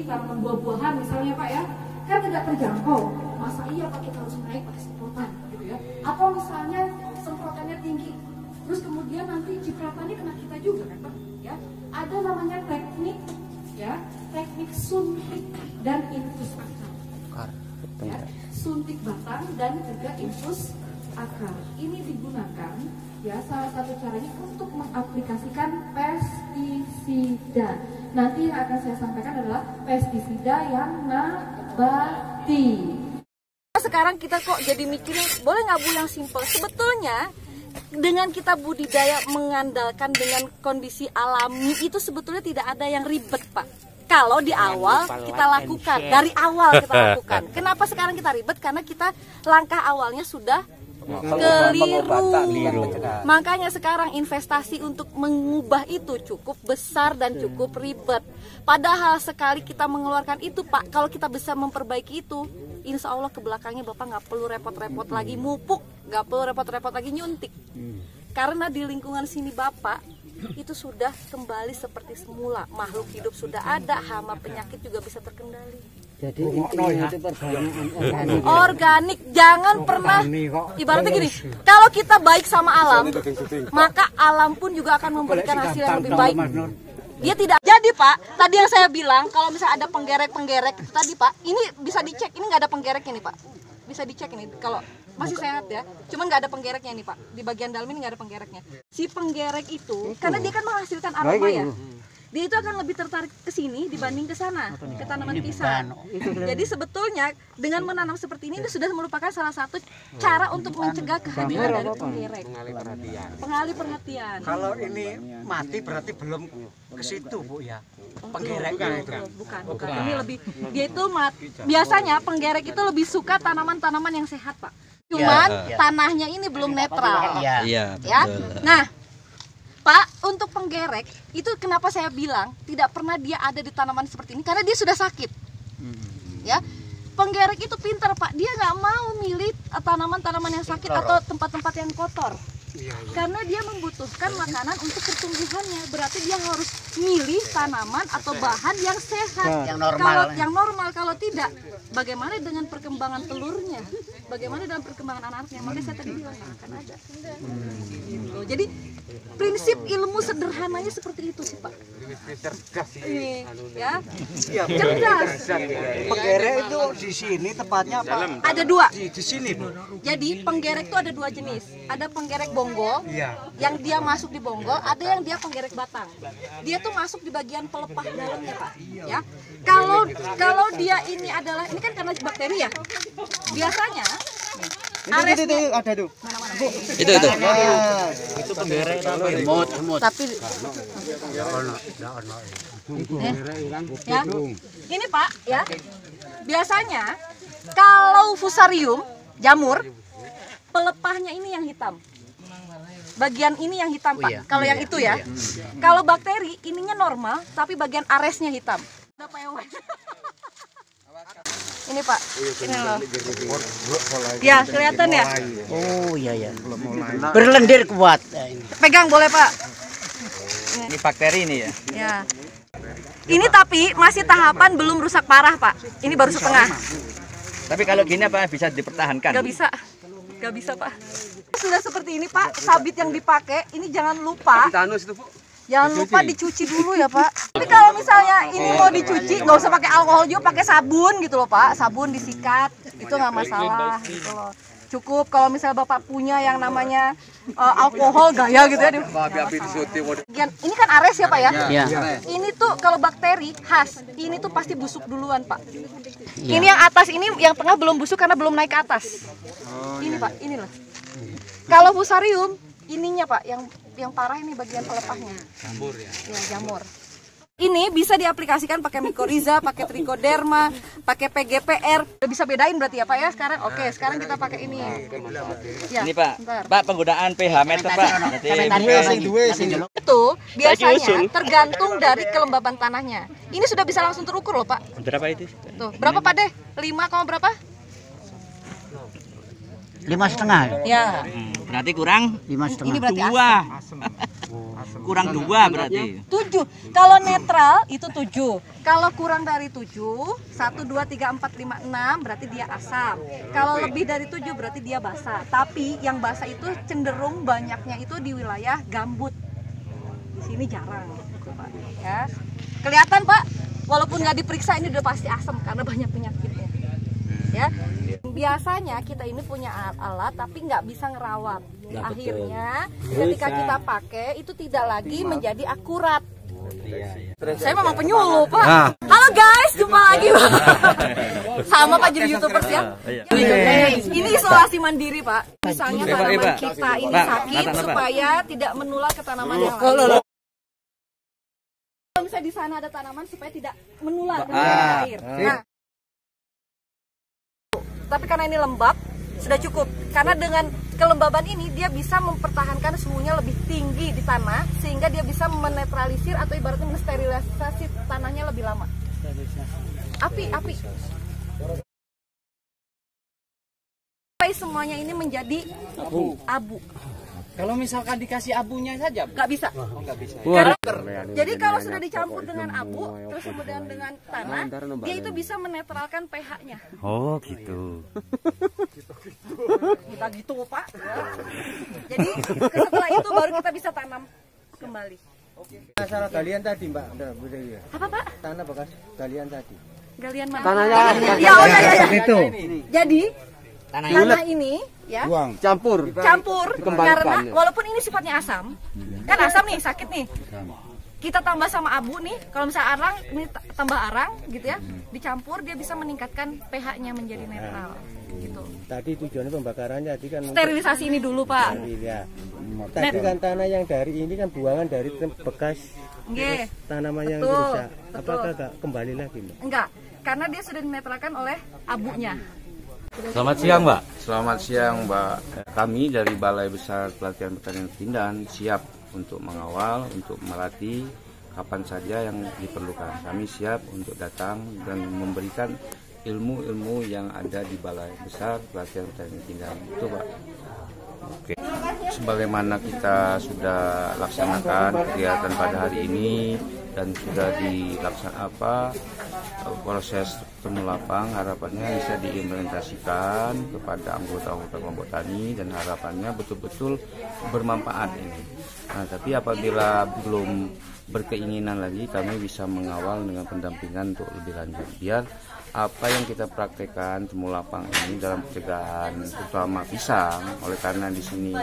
tanaman buah-buahan misalnya Pak ya, kan tidak terjangkau. Masa iya Pak kita harus naik pakai semprotan gitu ya? Atau misalnya semprotannya tinggi, terus kemudian nanti cipratannya kena kita juga kan Pak? Ya, ada namanya teknik ya, teknik suntik dan infus akar. Ya, suntik batang dan juga infus akar. Ini digunakan ya, salah satu caranya untuk mengaplikasikan pestisida. Nanti yang akan saya sampaikan adalah pestisida yang nabati. Sekarang kita kok jadi mikirin boleh nggak Bu yang simpel? Sebetulnya dengan kita budidaya mengandalkan dengan kondisi alami itu sebetulnya tidak ada yang ribet Pak. Kalau di awal kita lakukan, dari awal kita lakukan. Kenapa sekarang kita ribet? Karena kita langkah awalnya sudah keliru. Makanya sekarang investasi untuk mengubah itu cukup besar dan cukup ribet. Padahal sekali kita mengeluarkan itu Pak, kalau kita bisa memperbaiki itu, insya Allah ke belakangnya Bapak nggak perlu repot-repot lagi mupuk, nggak perlu repot-repot lagi nyuntik. Karena di lingkungan sini Bapak itu sudah kembali seperti semula, makhluk hidup sudah ada, hama penyakit juga bisa terkendali. Jadi intinya itu perbanyak organik, jangan pernah ibaratnya gini, kalau kita baik sama alam, maka alam pun juga akan memberikan hasil yang lebih baik. Dia tidak. Jadi Pak, tadi yang saya bilang kalau misalnya ada penggerek-penggerek itu tadi Pak, ini bisa dicek, ini nggak ada penggereknya nih Pak, bisa dicek ini kalau masih sehat ya, cuman nggak ada penggereknya nih Pak, di bagian dalam ini nggak ada penggereknya. Si penggerek itu karena dia kan menghasilkan aroma ya, dia itu akan lebih tertarik ke sini dibanding ke sana, ke tanaman pisang. Jadi sebetulnya dengan menanam seperti ini sudah merupakan salah satu cara untuk mencegah kehadiran dari penggerek. Pengalih perhatian. Kalau ini mati berarti belum ke situ Bu ya. Penggereknya itu. Bukan. Ini lebih, dia itu biasanya penggerek itu lebih suka tanaman-tanaman yang sehat Pak. Cuman tanahnya ini belum netral. Iya. Ya. Nah, Pak, untuk penggerek itu kenapa saya bilang tidak pernah dia ada di tanaman seperti ini karena dia sudah sakit. Ya. Penggerek itu pintar Pak, dia nggak mau milih tanaman-tanaman yang sakit atau tempat-tempat yang kotor. Karena dia membutuhkan makanan untuk pertumbuhannya, berarti dia harus milih tanaman atau bahan yang sehat, yang normal. Kalau tidak, bagaimana dengan perkembangan telurnya? Bagaimana dengan perkembangan anaknya? Makanya saya tadi bilang nggak akan ada. Jadi prinsip ilmu sederhananya seperti itu sih Pak. Ini ya, cerdas. Penggerek itu di sini tepatnya apa? Ada dua. Di sini Bu. Jadi penggerek itu ada dua jenis. Ada penggerek bonggol, yang dia masuk di bonggol. Ada yang dia penggerek batang. Dia tuh masuk di bagian pelepah dalamnya Pak. Ya. Kalau dia ini adalah, ini kan karena bakteri ya. Biasanya aresnya ada tuh. Itu. Itu penggerek apa? Tapi ya. Ini Pak ya. Biasanya kalau fusarium jamur, pelepahnya ini yang hitam. Bagian ini yang hitam Pak. Kalau yang itu ya. Kalau bakteri ininya normal, tapi bagian aresnya hitam. Ini Pak, ini loh. Ya kelihatan ya. Oh iya. Berlendir kuat. Pegang boleh Pak. Ini bakteri ini ya. Ya. Ini tapi masih tahapan belum rusak parah Pak. Ini baru setengah. Tapi kalau gini apa bisa dipertahankan? Gak bisa Pak. Sudah seperti ini Pak, sabit yang dipakai ini jangan lupa. Jangan lupa dicuci dulu ya Pak. Tapi kalau misalnya ini mau dicuci nggak usah pakai alkohol juga, pakai sabun gitu loh Pak. Sabun disikat itu nggak masalah gitu loh. Cukup kalau misalnya Bapak punya yang namanya alkohol gaya gitu ya. Ini kan ares ya Pak ya? Iya. Ini tuh kalau bakteri khas, ini tuh pasti busuk duluan Pak. Ini yang atas ini, yang tengah belum busuk karena belum naik ke atas. Ini Pak, ini loh. Kalau fusarium, ininya Pak, yang parah ini bagian pelepahnya. Jamur ya? Ya, jamur. Ini bisa diaplikasikan pakai mycorrhiza, pakai trichoderma, pakai PGPR. Udah bisa bedain berarti ya Pak ya sekarang? Oke, sekarang kita pakai ini. Ya, Ini Pak, bentar. Pak penggunaan pH meter Pak. Itu biasanya tergantung dari kelembaban tanahnya. Ini sudah bisa langsung terukur loh Pak. Berapa itu? Tuh, berapa Pak deh? 5, berapa? 5,5. Ya. Berarti kurang 5,5. Ini berarti dua. asam. Kurang 2 berarti. 7. Kalau netral itu 7. Kalau kurang dari 7, 1, 2, 3, 4, 5, 6 berarti dia asam. Kalau lebih dari 7 berarti dia basa. Tapi yang basa itu cenderung banyaknya itu di wilayah gambut. Di sini jarang, gitu, Pak. Ya. Kelihatan, Pak, walaupun nggak diperiksa ini udah pasti asam karena banyak penyakitnya. Ya. Biasanya kita ini punya alat tapi nggak bisa ngerawat. Akhirnya ketika kita pakai itu tidak lagi menjadi akurat. Saya memang penyuluh, Pak. Halo guys, jumpa lagi, Pak. Sama Pak jadi YouTubers ya. Ini isolasi mandiri, Pak. Misalnya tanaman kita ini sakit supaya tidak menular ke tanaman yang lain. Kalau misalnya di sana ada tanaman supaya tidak menular ke air. Nah, tapi karena ini lembab sudah cukup, karena dengan kelembaban ini dia bisa mempertahankan suhunya lebih tinggi di tanah sehingga dia bisa menetralisir atau ibaratnya mensterilisasi tanahnya lebih lama. Api sampai semuanya ini menjadi abu. Kalau misalkan dikasih abunya saja, nggak bisa. nggak bisa. Jadi kalau sudah dicampur dengan abu, terus kemudian dengan tanah, dia itu bisa menetralkan pH-nya. Oh gitu. Kita gitu, Pak. Jadi setelah itu baru kita bisa tanam kembali. Masalah galian tadi, Mbak. Apa, Pak? Tanah bekas galian tadi. Galian mana? Tanahnya ya. Itu. Jadi tanah ini ya Campur karena walaupun ini sifatnya asam, kan asam nih, sakit nih. Kita tambah sama abu nih, kalau misalnya arang, ini tambah arang gitu ya, dicampur dia bisa meningkatkan pH-nya menjadi netral gitu. Tadi tujuannya pembakarannya tadi kan Sterilisasi ini dulu, Pak. Ya. Tadi kan tanah yang dari ini kan buangan dari bekas tanaman yang rusak. Apakah enggak kembali lagi, Mbak? Enggak, karena dia sudah dinetralkan oleh abunya. Selamat siang, Mbak. Selamat siang, Mbak. Kami dari Balai Besar Pelatihan Pertanian Tindan siap untuk mengawal, untuk melatih kapan saja yang diperlukan. Kami siap untuk datang dan memberikan ilmu-ilmu yang ada di Balai Besar Pelatihan Pertanian Tindan. Itu, Pak. Oke. Sebagaimana kita sudah laksanakan kegiatan pada hari ini dan sudah dilaksanakan proses temu lapang, harapannya bisa diimplementasikan kepada anggota-anggota kelompok tani dan harapannya betul-betul bermanfaat ini. Nah, tapi apabila belum berkeinginan lagi, kami bisa mengawal dengan pendampingan untuk lebih lanjut. Biar apa yang kita praktekkan temu lapang ini dalam pencegahan terutama pisang, oleh karena di sini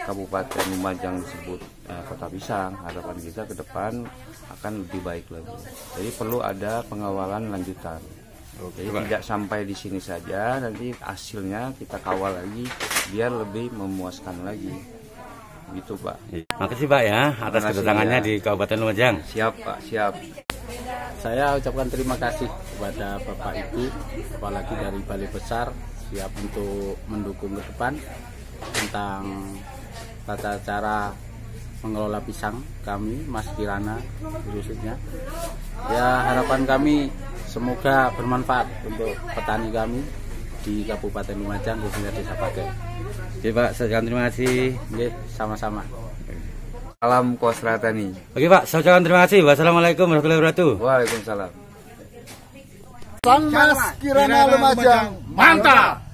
Kabupaten Lumajang disebut kota pisang, harapan kita ke depan akan lebih baik lagi. Jadi perlu ada pengawalan lanjutan. Jadi tidak sampai di sini saja, nanti hasilnya kita kawal lagi biar lebih memuaskan lagi. Gitu, Pak. Makasih, Pak ya atas kedatangannya di Kabupaten Lumajang. Siap, Pak, siap. Saya ucapkan terima kasih kepada Bapak Ibu, apalagi dari Balai Besar siap untuk mendukung ke depan tentang tata cara mengelola pisang kami, Mas Kirana khususnya. Ya, harapan kami semoga bermanfaat untuk petani kami di Kabupaten Lumajang khususnya Desa Pakai. Oke, Pak, saya terima kasih. Oke, sama-sama. Salam Kosra Tani. Oke, Pak, saya ucapkan terima kasih. Wassalamualaikum warahmatullahi wabarakatuh. Waalaikumsalam. Mas Kirana Lumajang, mantap.